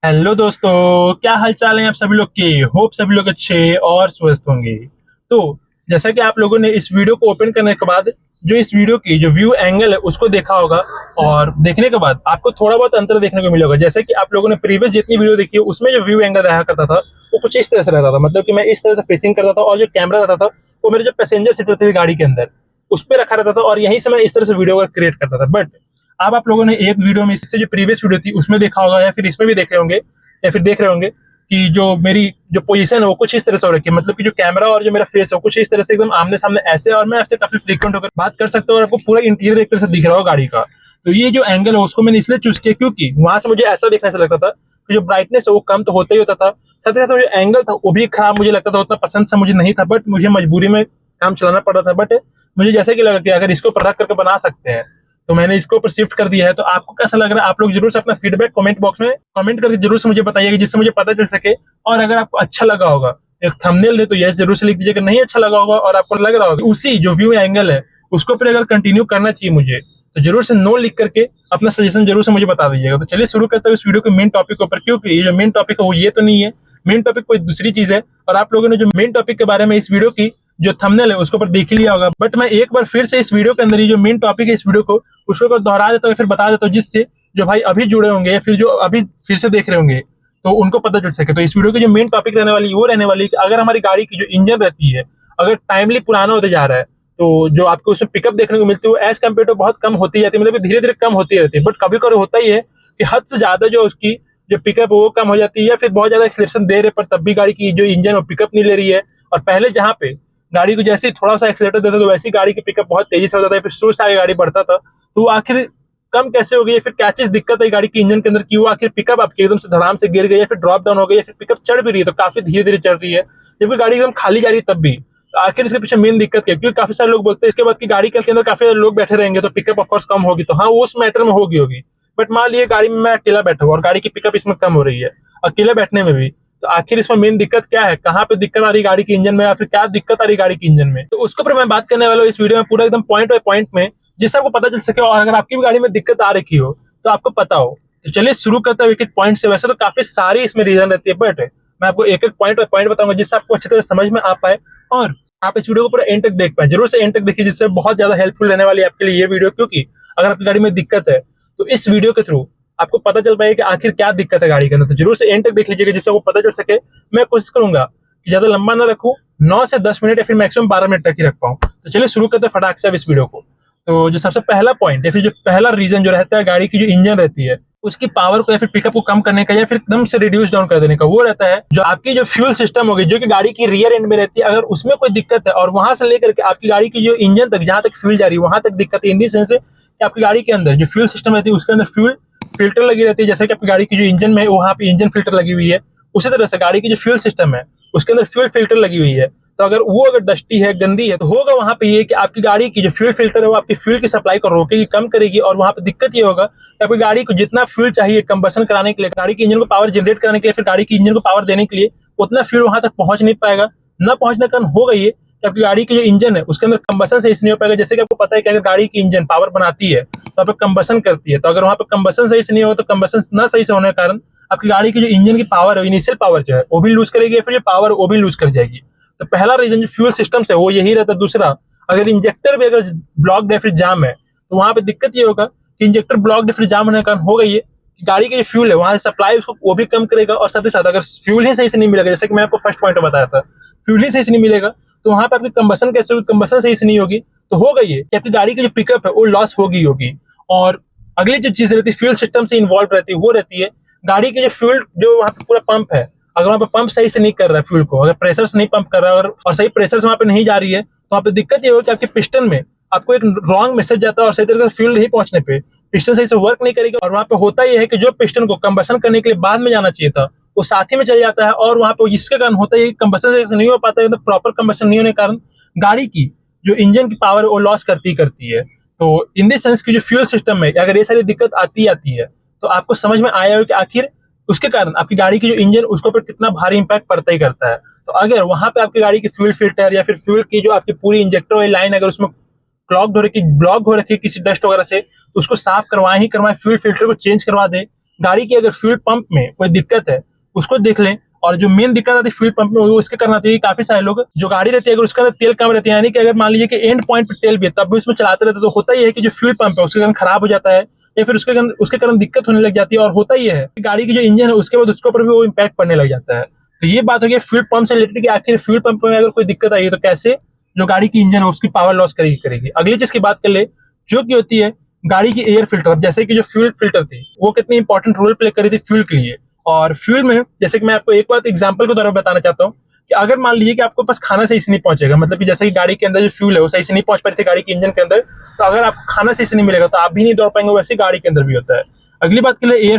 Hello दोस्तों, क्या हाल चाल है आप सभी लोग के। होप सभी लोग अच्छे और स्वस्थ होंगे। तो जैसा कि आप लोगों ने इस वीडियो को ओपन करने के बाद जो इस वीडियो की जो व्यू एंगल है उसको देखा होगा, और देखने के बाद आपको थोड़ा बहुत अंतर देखने को मिला होगा। जैसे कि आप लोगों ने प्रीवियस जितनी वीडियो देखी है उसमें जो व्यू एंगल रहा करता था वो कुछ इस तरह से रहता था, मतलब कि मैं इस तरह से फेसिंग करता था और जो कैमरा रहता था वो मेरे जो पैसेंजर सीट रहती थी गाड़ी के अंदर उस पर रखा रहता था और यहीं से मैं इस तरह से वीडियो क्रिएट करता था। बट अब आप लोगों ने एक वीडियो में, इससे जो प्रीवियस वीडियो थी उसमें देखा होगा या फिर इसमें भी देख रहे होंगे या फिर देख रहे होंगे कि जो मेरी जो पोजीशन है वो कुछ इस तरह से हो रखी है, मतलब कि जो कैमरा और जो मेरा फेस है वो कुछ इस तरह से एकदम आमने सामने ऐसे, और मैं आपसे काफी फ्रीक्वेंट होकर बात कर सकता हूँ और आपको पूरा इंटीरियर एक तरह से दिख रहा होगा गाड़ी का। तो ये जो एंगल है उसको मैंने इसलिए चूज किया क्योंकि वहां से मुझे ऐसा देखने से लगता था कि जो ब्राइटनेस है वो कम तो होता ही होता था, साथ ही साथ जो एंगल था वो भी खराब मुझे लगता था, उतना पसंद सा मुझे नहीं था, बट मुझे मजबूरी में काम चलाना पड़ रहा था। बट मुझे जैसे कि लगा कि अगर इसको रख करके बना सकते हैं तो मैंने इसको ऊपर शिफ्ट कर दिया है। तो आपको कैसा लग रहा है आप लोग जरूर से अपना फीडबैक कमेंट बॉक्स में कमेंट करके जरूर से मुझे बताइएगा, जिससे मुझे पता चल सके। और अगर आपको अच्छा लगा होगा एक थंबनेल दे तो यस जरूर से लिख दीजिएगा, नहीं अच्छा लगा होगा और आपको लग रहा होगा उसी जो व्यू एंगल है उसको फिर अगर कंटिन्यू करना चाहिए मुझे तो जरूर से नो लिख करके अपना सजेशन जरूर से मुझे बता दीजिएगा। तो चलिए शुरू करते हैं इस वीडियो के मेन टॉपिक के ऊपर, क्योंकि ये जो मेन टॉपिक है वो ये तो नहीं है, मेन टॉपिक कोई दूसरी चीज है। और आप लोगों ने जो मेन टॉपिक के बारे में इस वीडियो की जो थंबनेल है उसके ऊपर देख ही लिया होगा, बट मैं एक बार फिर से इस वीडियो के अंदर ये जो मेन टॉपिक है इस वीडियो को उसको एक बार दोहरा देता हूँ, फिर बता देता हूँ, जिससे जो भाई अभी जुड़े होंगे या फिर जो अभी फिर से देख रहे होंगे तो उनको पता चल सके। तो इस वीडियो की जो मेन टॉपिक रहने वाली वो रहने वाली है कि अगर हमारी गाड़ी की जो इंजन रहती है अगर टाइमली पुराना होते जा रहा है तो जो आपको उसमें पिकअप देखने को मिलती है वो एज कम्पेयर टू बहुत कम होती जाती है, मतलब धीरे धीरे कम होती रहती है। बट कभी कभी होता ही है कि हद से ज्यादा जो उसकी जो पिकअप है वो कम हो जाती है, या फिर बहुत ज्यादा एक्सीलरेशन दे रहे पर तब भी गाड़ी की जो इंजन वो पिकअप नहीं ले रही है। और पहले जहाँ पे गाड़ी को जैसे ही थोड़ा सा एक्सीलेटर देता तो वैसी गाड़ी की पिकअप बहुत तेजी से होता था, फिर शुरू से आगे गाड़ी बढ़ता था। तो वो आखिर कम कैसे हो गई, फिर क्या चीज दिक्कत है गाड़ी की इंजन के अंदर की वो आखिर पिकअप आपकी एकदम से धड़ाम से गिर गई या फिर ड्रॉप डाउन हो गई या फिर पिकअप चढ़ भी रही है तो काफी धीरे धीरे चढ़ रही है, जबकि गाड़ी एकदम खाली जा रही है तब भी। तो आखिर इसके पीछे मेन दिक्कत क्या है? क्योंकि काफी सारे लोग बोलते हैं इसके बाद की गाड़ी के अंदर काफी सारे लोग बैठे रहेंगे तो पिकअप ऑफकोर्स कम होगी, तो हाँ उस मैटर में होगी। बट मान लीजिए गाड़ी में मैं अकेला बैठा हूँ और गाड़ी की पिकअप इसमें कम हो रही है, अकेले बैठने में भी, तो आखिर इसमें मेन दिक्कत क्या है, कहाँ पे दिक्कत आ रही गाड़ी की इंजन में या फिर क्या दिक्कत आ रही गाड़ी की इंजन में, तो उसके ऊपर मैं बात करने वाला हूँ इस वीडियो में पूरा एकदम पॉइंट बाय पॉइंट में, जिससे आपको पता चल सके और अगर आपकी भी गाड़ी में दिक्कत आ रखी हो तो आपको पता हो। तो चलिए शुरू करते हैं एक एक पॉइंट से। वैसे तो काफी सारी इसमें रीजन रहती है बट मैं आपको एक एक पॉइंट बाय पॉइंट बताऊंगा जिससे आपको अच्छी तरह समझ में आ पाए और आप इस वीडियो को पूरा एंड तक देख पाए। जरूर से एंड तक देखिए, जिससे बहुत ज्यादा हेल्पफुल रहने वाली है आपके लिए ये वीडियो, क्योंकि अगर आपकी गाड़ी में दिक्कत है तो इस वीडियो के थ्रू आपको पता चल पाएगा कि आखिर क्या दिक्कत है गाड़ी के अंदर। तो जरूर से एंड तक देख लीजिएगा जिससे आपको पता चल सके। मैं कोशिश करूंगा कि ज्यादा लंबा ना रखूं, 9 से 10 मिनट या फिर मैक्सिमम 12 मिनट तक ही रख पाऊं। तो चलिए शुरू करते हैं फटाक से अब इस वीडियो को। तो जो सबसे पहला पॉइंट या फिर जो पहला रीजन जो रहता है गाड़ी की जो इंजन रहती है उसकी पावर को या फिर पिकअप को कम करने का या फिर एकदम से रिड्यूस डाउन कर देने का, वो रहता है जो आपकी जो फ्यूल सिस्टम होगी जो कि गाड़ी की रियर एंड में रहती है। अगर उसमें कोई दिक्कत है और वहां से लेकर के आपकी गाड़ी की जो इंजन तक जहां तक फ्यूल जा रही है वहां तक दिक्कत है, इन दी सेंस कि आपकी गाड़ी के अंदर जो फ्यूल सिस्टम रहती है उसके अंदर फ्यूल फिल्टर लगी रहती है, जैसे कि आपकी गाड़ी की जो इंजन में वहां पे इंजन फिल्टर लगी हुई है, उसी तरह से गाड़ी की जो फ्यूल सिस्टम है उसके अंदर फ्यूल फिल्टर लगी हुई है। तो अगर वो अगर डस्टी है गंदी है तो होगा वहां पे ये कि आपकी गाड़ी की जो फ्यूल फिल्टर है वो आपकी फ्यूल की सप्लाई को रोकेगी, कम करेगी, और वहां पे दिक्कत ये होगा कि आपकी गाड़ी को जितना फ्यूल चाहिए कंबसन कराने के लिए, गाड़ी की इंजन को पावर जनरेट कराने के लिए, फिर गाड़ी की इंजन को पावर देने के लिए उतना फ्यूल वहां तक पहुंच नहीं पाएगा। न पहुंचने का कारण होगा ये कि आपकी गाड़ी की जो इंजन है उसके अंदर कंबसन सही से नहीं हो पाएगा। जैसे कि आपको पता है कि अगर गाड़ी की इंजन पावर बनाती है तो आप कंबसन करती है, तो अगर वहां पे कंबसन सही से नहीं होगा तो कंबसन न सही से होने के कारण आपकी गाड़ी की जो इंजन की पावर है, इनिशियल पावर जो है वो भी लूज करेगी, फिर जो पावर वो भी लूज कर जाएगी। तो पहला रीजन जो फ्यूल सिस्टम से वो यही रहता है। दूसरा, अगर इंजेक्टर भी अगर ब्लॉक या फिर जाम है तो वहां पे दिक्कत ये होगा कि इंजेक्टर ब्लॉक या फिर जाम होने के कारण होगा ये कि गाड़ी की जो फ्यूल है वहां से सप्लाई उसको वो भी कम करेगा, और साथ ही साथ अगर फ्यूल ही सही से नहीं मिलेगा, जैसे कि मैं आपको फर्स्ट पॉइंट बताया था, फ्यूल ही सही से नहीं मिलेगा तो वहां पे आपकी कंबसन कैसे होगी, कंबसन सही से नहीं होगी तो होगा ये कि आपकी गाड़ी की जो पिकअप है वो लॉस होगी। और अगली जो चीज रहती है फ्यूल सिस्टम से इन्वॉल्व रहती है वो रहती है गाड़ी की जो फ्यूल जो वहाँ पे पूरा पंप है, अगर वहाँ पे पंप सही से नहीं कर रहा है फ्यूल को, अगर प्रेशर से नहीं पंप कर रहा है और सही प्रेशर से वहाँ पे नहीं जा रही है तो वहाँ पे दिक्कत ये होगी कि आपके पिस्टन में आपको एक रॉन्ग मैसेज जाता है और सही तरीके से फ्यूल नहीं पहुंचने पे पिस्टन सही से वर्क नहीं करेगी, और वहाँ पे होता यह है कि जो पिस्टन को कंबसन करने के लिए बाद में जाना चाहिए था वो साथ ही में चल जाता है, और वहाँ पे जिसके कारण होता है कंबसन सही से नहीं हो पाता है, तो प्रॉपर कंबसन नहीं होने के कारण गाड़ी की जो इंजन की पावर वो लॉस करती है। तो इन दिस सेंस की जो फ्यूल सिस्टम में अगर ये सारी दिक्कत आती है तो आपको समझ में आया हो कि आखिर उसके कारण आपकी गाड़ी की जो इंजन उसके ऊपर कितना भारी इंपैक्ट पड़ता ही करता है। तो अगर वहां पे आपकी गाड़ी की फ्यूल फिल्टर या फिर फ्यूल की जो आपकी पूरी इंजेक्टर वाली लाइन अगर उसमें क्लॉग हो रखी ब्लॉक हो रखी किसी डस्ट वगैरह से, तो उसको साफ करवाए ही करवाए, फ्यूल फिल्टर को चेंज करवा दे, गाड़ी की अगर फ्यूल पंप में कोई दिक्कत है उसको देख लें। और जो मेन दिक्कत आती है फ्यूल पंप में वो इसके करना चाहिए। काफी सारे लोग जो गाड़ी रहती है अगर उसके अंदर तेल कम रहती है, यानी कि अगर मान लीजिए कि एंड पॉइंट पे तेल भी है तब भी उसमें चलाते रहते, तो होता ही है कि जो फ्यूल पंप है उसके कारण खराब हो जाता है या फिर उसके कारण दिक्कत होने लग जाती है। और होता ही है कि गाड़ी की जो इंजन है उसके बाद उसके ऊपर भी वो इम्पैक्ट पड़ने लग जाता है। तो ये बात हो गई फ्यूल पंप से रिलेटेड कि आखिर फ्यूल पंप में अगर कोई दिक्कत आई है तो कैसे जो गाड़ी की इंजन है उसकी पावर लॉस करेगी। अगली चीज की बात कर ले जो कि होती है गाड़ी की एयर फिल्टर। जैसे कि जो फ्यूल फिल्टर थी वो कितनी इंपॉर्टेंट रोल प्ले करी थी फ्यूल के लिए। और फ्यूल में जैसे कि मैं आपको एक बात एग्जांपल के द्वारा बताना चाहता हूँ कि अगर मान लीजिए कि आपको पास खाना सही से नहीं पहुंचेगा, मतलब कि जैसे कि गाड़ी के अंदर जो फ्यूल है वो सही से नहीं पहुंच पा रही थी गाड़ी के इंजन के अंदर, तो अगर आपको खाना सही से नहीं मिलेगा तो आप भी नहीं दौड़ पाएंगे। वैसे गाड़ी के अंदर भी होता है। अगली बात के लिए एयर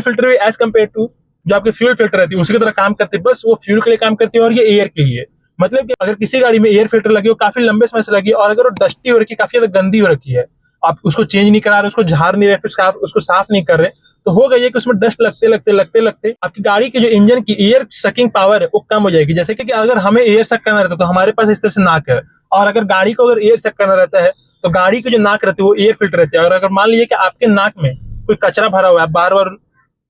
फिल्टर भी एज कम्पेयर टू जो आपकी फ्यूल फिल्टर रहती है उसी की तरह काम करती है, बस वो फ्यूल के लिए काम करती है और ये एयर के लिए। मतलब कि अगर किसी गाड़ी में एयर फिल्टर लगी हो काफी लंबे समय से लगी और अगर वो डस्टी हो रखी है, काफी ज्यादा गंदी हो रखी है, आप उसको चेंज नहीं करा रहे, उसको झाड़ नहीं रहे, फिर उसको साफ नहीं कर रहे, तो हो गई है कि उसमें डस्ट लगते लगते आपकी गाड़ी की जो इंजन की एयर सकिंग पावर है वो कम हो जाएगी। जैसे कि अगर हमें एयर सक करना रहता है तो हमारे पास इस तरह से नाक है, और अगर गाड़ी को अगर एयर सक करना रहता है तो गाड़ी की जो नाक रहती है वो एयर फिल्टर रहती है। और अगर मान लीजिए कि आपके नाक में कोई कचरा भरा हुआ है, बार बार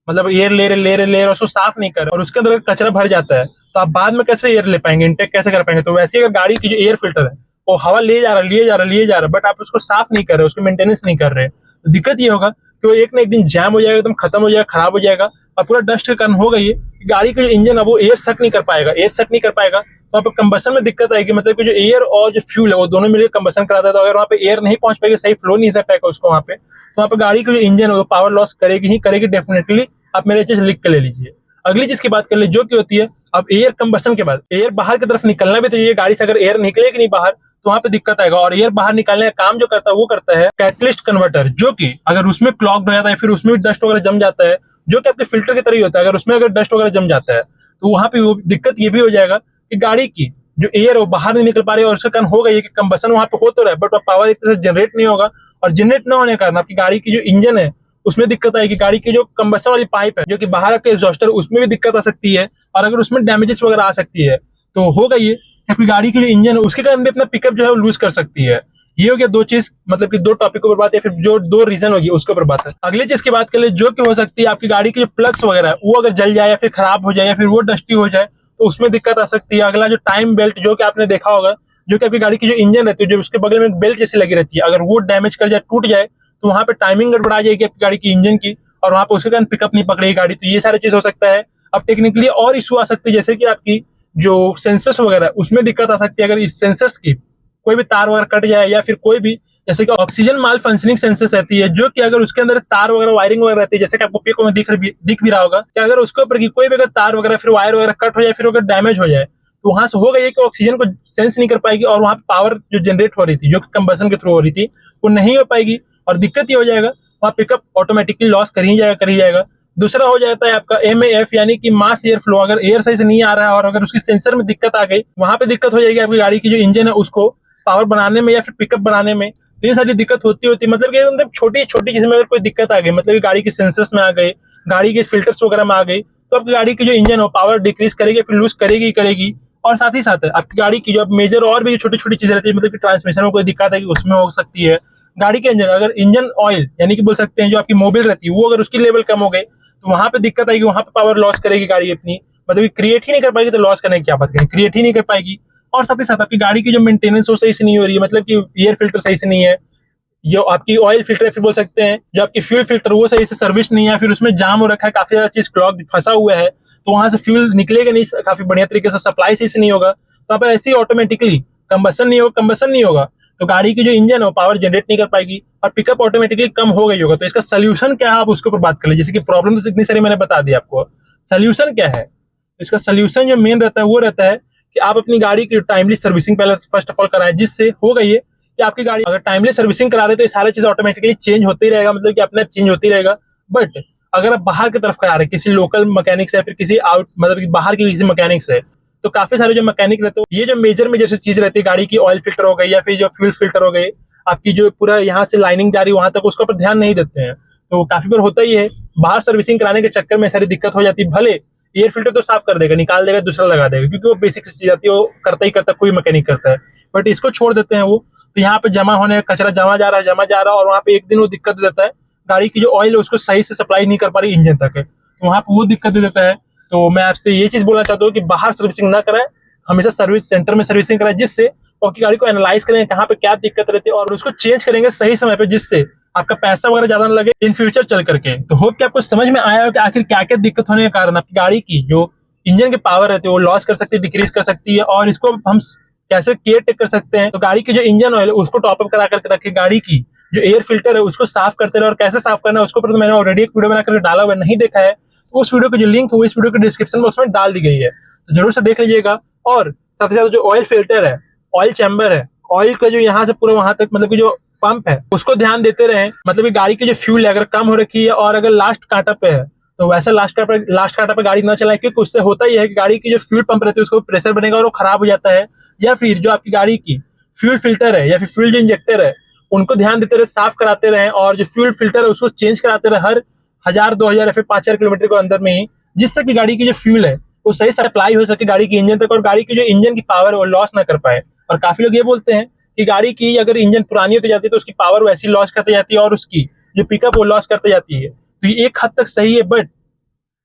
मतलब एयर ले रहे उसको साफ नहीं कर रहे और उसके अंदर कचरा भर जाता है, तो आप बाद में कैसे एयर ले पाएंगे, इनटेक कैसे कर पाएंगे। तो वैसे अगर गाड़ी की जो एयर फिल्टर है वो हवा ले जा रहा है बट आप उसको साफ नहीं कर रहे, उसको मेंटेनेंस नहीं कर रहे, तो दिक्कत ये होगा कि वो एक ना एक दिन जैम हो जाएगा, एकदम खत्म हो जाएगा, खराब हो जाएगा और पूरा डस्ट के कारण हो गई है कि गाड़ी का जो इंजन है वो एयर सक नहीं कर पाएगा। तो वहाँ पे कंबसन में दिक्कत आएगी, मतलब कि जो एयर और जो फ्यूल है वो दोनों मिलकर कंबसन कराता है। तो अगर वहाँ पे एयर नहीं पहुंच पाएगी, सही फ्लो नहीं रह पाएगा उसको वहाँ पे, तो वहाँ पे गाड़ी की जो इंजन है वो पावर लॉस करेगी ही करेगी डेफिनेटली। आप मेरे चीज लिख के ले लीजिए। अगली चीज की बात कर ले जो कि होती है अब एयर कंबसन के बाद एयर बाहर की तरफ निकलना भी चाहिए। गाड़ी से अगर एयर निकलेगी नहीं बाहर तो वहां पे दिक्कत आएगा। और एयर बाहर निकालने का काम जो करता है वो करता है कैटलिस्ट कन्वर्टर, जो कि अगर उसमें क्लॉग्ड हो जाता है फिर उसमें भी डस्ट वगैरह जम जाता है, जो कि आपके फिल्टर की तरह ही होता है। अगर उसमें अगर डस्ट वगैरह जम जाता है तो वहां पे दिक्कत ये भी हो जाएगा कि गाड़ी की जो एयर है वो बाहर नहीं निकल पा रही है और उसके कारण हो गई है कि कंबसन वहां पे हो तो रहा है बट पावर एक तरह से जनरेट नहीं होगा। और जनरेट न होने के कारण आपकी गाड़ी की जो इंजन है उसमें दिक्कत आएगी। गाड़ी की जो कंबसन वाली पाइप है जो कि बाहर आपके एग्जॉस्टर उसमें भी दिक्कत आ सकती है। और अगर उसमें डैमेजेस वगैरह आ सकती है तो हो गई है क्योंकि गाड़ी की जो इंजन है उसके कारण भी अपना पिकअप जो है वो लूज कर सकती है। ये हो गया दो चीज, मतलब कि दो टॉपिक पर बात है, फिर जो दो रीजन होगी उसके ऊपर बात है। अगली चीज की बात कर ले जो कि हो सकती है आपकी गाड़ी की जो प्लग्स वगैरह है वो अगर जल जाए या फिर खराब हो जाए या फिर वो डस्टी हो जाए तो उसमें दिक्कत आ सकती है। अगला जो टाइम बेल्ट जो कि आपने देखा होगा जो कि आपकी गाड़ी की जो इंजन रहती है जो उसके बगल में बेल्ट जैसी लगी रहती है, अगर वो डैमेज कर जाए टूट जाए तो वहां पे टाइमिंग गड़बड़ा जाएगी आपकी गाड़ी की इंजन की और वहां पे उसके कारण पिकअप नहीं पकड़ेगी गाड़ी। तो ये सारी चीज हो सकता है। अब टेक्निकली और इशू आ सकती है जैसे कि आपकी जो सेंसर्स वगैरह उसमें दिक्कत आ सकती है। अगर इस सेंसर्स की कोई भी तार वगैरह कट जाए या फिर कोई भी जैसे कि ऑक्सीजन माल फंक्शनिंग सेंसर्स रहती है जो कि अगर उसके अंदर तार वगैरह वायरिंग वगैरह रहती है जैसे कि आपको पिक में दिख भी रहा होगा कि अगर उसके ऊपर की कोई भी अगर तार वगैरह फिर वायर वगैरह कट हो जाए फिर अगर डैमेज हो जाए तो वहां से हो गई है कि ऑक्सीजन को सेंस नहीं कर पाएगी और वहां पावर जो जनरेट हो रही थी जो कि कंबसन के थ्रू हो रही थी वो नहीं हो पाएगी और दिक्कत ये हो जाएगा वहां पिकअप ऑटोमेटिकली लॉस कर ही जाएगा। दूसरा हो जाता है आपका MAF यानी कि मास एयर फ्लो। अगर एयर सही से नहीं आ रहा है और अगर उसकी सेंसर में दिक्कत आ गई वहां पे दिक्कत हो जाएगी आपकी गाड़ी की जो इंजन है उसको पावर बनाने में या फिर पिकअप बनाने में। तो ये सारी दिक्कत होती मतलब कि मतलब छोटी छोटी चीज में अगर कोई दिक्कत आ गई मतलब कि गाड़ी की सेंसर्स में आ गई, गाड़ी के फिल्टर्स वगैरह में आ गई तो आपकी गाड़ी की जो इंजन हो पावर डिक्रीज करेगी फिर लूज करेगी। और साथ ही साथ आपकी गाड़ी की जो मेजर और भी छोटी छोटी चीजें रहती है मतलब कि ट्रांसमिशन में कोई दिक्कत है उसमें हो सकती है। गाड़ी के इंजन अगर इंजन ऑयल यानी कि बोल सकते हैं जो आपकी मोबिल रहती है वो अगर उसकी लेवल कम हो गई तो वहां पे दिक्कत आएगी, वहां पे पावर लॉस करेगी गाड़ी अपनी, मतलब क्रिएट ही नहीं कर पाएगी। तो लॉस करने की क्या बात करें, क्रिएट ही नहीं कर पाएगी। और साथ ही साथ आपकी गाड़ी की जो मेंटेनेंस वो सही से नहीं हो रही है, मतलब कि एयर फिल्टर सही से नहीं है, जो आपकी ऑयल फिल्टर फिर बोल सकते हैं जो आपकी फ्यूल फिल्टर वो सही से सर्विस नहीं है, फिर उसमें जाम हो रखा है, काफी ज्यादा चीज क्लॉग फंसा हुआ है तो वहां से फ्यूल निकलेगा नहीं काफी बढ़िया तरीके से, सप्लाई सही से नहीं होगा तो आप ऐसे ही ऑटोमेटिकली कंबसन नहीं होगा तो गाड़ी की जो इंजन है पावर जनरेट नहीं कर पाएगी और पिकअप ऑटोमेटिकली कम हो गई होगा। तो इसका सोल्यूशन क्या है आप उसके ऊपर बात कर लीजिए। जैसे कि प्रॉब्लम तो इतनी सारी मैंने बता दी आपको, सोल्यूशन क्या है। इसका सोल्यूशन जो मेन रहता है वो रहता है कि आप अपनी गाड़ी की टाइमली सर्विसिंग पहले फर्स्ट ऑफ ऑल कराएं, जिससे हो गई है कि आपकी गाड़ी अगर टाइमली सर्विसिंग करा रहे तो ये सारी चीज ऑटोमेटिकली चेंज होती रहेगा, मतलब कि अपने आप चेंज होती रहेगा। बट अगर आप बाहर की तरफ करा रहे किसी लोकल मैकेनिक से या फिर किसी आउट मतलब कि बाहर के किसी मैकेनिक से तो काफी सारे जो मैकेनिक रहते हैं ये जो मेजर से चीज रहती है गाड़ी की ऑयल फिल्टर हो गई या फिर जो फ्यूल फिल्टर हो गई आपकी जो पूरा यहाँ से लाइनिंग जा रही है वहां तक उसका पर ध्यान नहीं देते हैं। तो काफी बार होता ही है बाहर सर्विसिंग कराने के चक्कर में सारी दिक्कत हो जाती है। भले एयर फिल्टर तो साफ कर देगा निकाल देगा दूसरा लगा देगा क्योंकि वो बेसिक चीज आती है वो करता ही करता कोई मैकेनिक करता है, बट इसको छोड़ देते हैं वो तो यहाँ पे जमा होने कचरा जमा जा रहा है और वहाँ पे एक दिन वो दिक्कत देता है गाड़ी की जो ऑयल है उसको सही से सप्लाई नहीं कर पा रही इंजन तक है, तो वहाँ पे वो दिक्कत दे देता है। तो मैं आपसे ये चीज बोलना चाहता हूँ कि बाहर सर्विसिंग ना कराए, हमेशा सर्विस सेंटर में सर्विसिंग कराए, जिससे आपकी गाड़ी को एनालाइज करेंगे कहाँ पे क्या दिक्कत रहती है और उसको चेंज करेंगे सही समय पे, जिससे आपका पैसा वगैरह ज्यादा ना लगे इन फ्यूचर चल करके। तो होप कि आपको समझ में आया हो कि आखिर क्या क्या दिक्कत होने के कारण आपकी गाड़ी की जो इंजन की पावर रहती है वो लॉस कर सकती है, डिक्रीज कर सकती है, और इसको हम कैसे केयर टेक कर सकते हैं। तो गाड़ी की जो इंजन ऑयल है उसको टॉपअप करा करके रखे, गाड़ी की जो एयर फिल्टर है उसको साफ करते रहे, और कैसे साफ करना है उसको पर तो मैंने ऑलरेडी एक वीडियो बनाकर डाला हुआ, नहीं देखा है तो उस वीडियो की जो लिंक है वो इस वीडियो के डिस्क्रिप्शन बॉक्स में डाल दी गई है, तो जरूर से देख लीजिएगा। और साथ ही साथ जो ऑयल फिल्टर है, ऑयल चैम्बर है, ऑयल का जो यहाँ से पूरा वहां तक मतलब कि जो पंप है उसको ध्यान देते रहे। मतलब कि गाड़ी की जो फ्यूल है अगर कम हो रखी है और अगर लास्ट कांटा पे है तो वैसे लास्ट कांटा पे गाड़ी ना चलाए, क्योंकि उससे होता ही है कि गाड़ी की जो फ्यूल पंप रहती है उसको प्रेशर बनेगा और वो खराब हो जाता है। या फिर जो आपकी गाड़ी की फ्यूल फिल्टर है या फिर फ्यूल जो इंजेक्टर है उनको ध्यान देते रहे, साफ कराते रहे, और जो फ्यूल फिल्टर है उसको चेंज कराते रहे हर 1000-2000 या फिर 5000 किलोमीटर के अंदर में ही, जिससे कि गाड़ी की जो फ्यूल है वो सही सप्लाई हो सके गाड़ी की इंजन तक, और गाड़ी की जो इंजन की पावर है वो लॉस ना कर पाए। और काफी लोग ये बोलते हैं कि गाड़ी की अगर इंजन पुरानी होती जाती है तो उसकी पावर वैसी लॉस करती जाती है और उसकी जो पिकअप वो लॉस करती जाती है। तो ये एक हद तक सही है, बट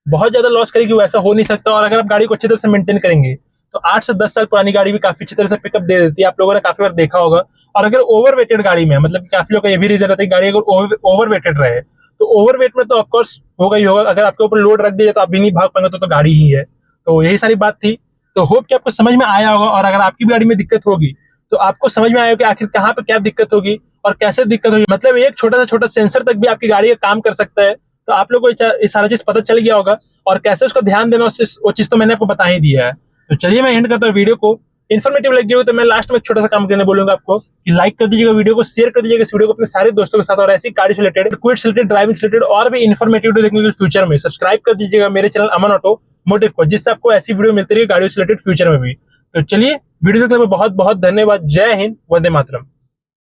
बहुत ज्यादा लॉस करेगी वैसा हो नहीं सकता। और अगर आप गाड़ी को अच्छी तरह से मेंटेन करेंगे तो 8 से 10 साल पुरानी गाड़ी भी काफी अच्छी तरह से पिकअप दे देती है, आप लोगों ने काफी बार देखा होगा। और अगर ओवरवेटेड गाड़ी में, मतलब काफी लोग का ये भी रीजन रहता है कि गाड़ी अगर ओवरवेटेड रहे तो ओवरवेट में तो ऑफकोर्स होगा ही होगा, अगर आपके ऊपर लोड रख दिया तो आप भी नहीं भाग पाएंगे, तो गाड़ी ही है। तो यही सारी बात थी। तो होप कि आपको समझ में आया होगा, और अगर आपकी भी गाड़ी में दिक्कत होगी तो आपको समझ में आएगा कि आखिर कहाँ पे क्या दिक्कत होगी और कैसे दिक्कत होगी। मतलब एक छोटा से छोटा सेंसर तक भी आपकी गाड़ी का काम कर सकता है। तो आप लोगों को ये सारा चीज पता चल गया होगा, और कैसे उसका ध्यान देना वो चीज तो मैंने आपको बता ही दिया है। तो चलिए मैं एंड करता हूँ वीडियो को। इन्फॉर्मेटिव लगी हो तो मैं लास्ट में एक छोटा सा काम करने बोलूंगा आपको कि लाइक कर दीजिएगा वीडियो को, शेयर कर दीजिएगा इस वीडियो को अपने सारे दोस्तों के साथ, और ऐसी गाड़ी से रिलेटेड, क्विड से रिलेटेड, ड्राइविंग से रिलेटेड और भी इन्फॉर्मेटिव वीडियो देखने के लिए फ्यूचर में सब्सक्राइब कर दीजिएगा मेरे चैनल अमन ऑटो मोटिव को, जिससे आपको ऐसी वीडियो मिलती रही गाड़ियों से रिलेटेड फ्यूचर में भी। तो चलिए वीडियो देखने में बहुत बहुत धन्यवाद। जय हिंद, वंदे मातरम।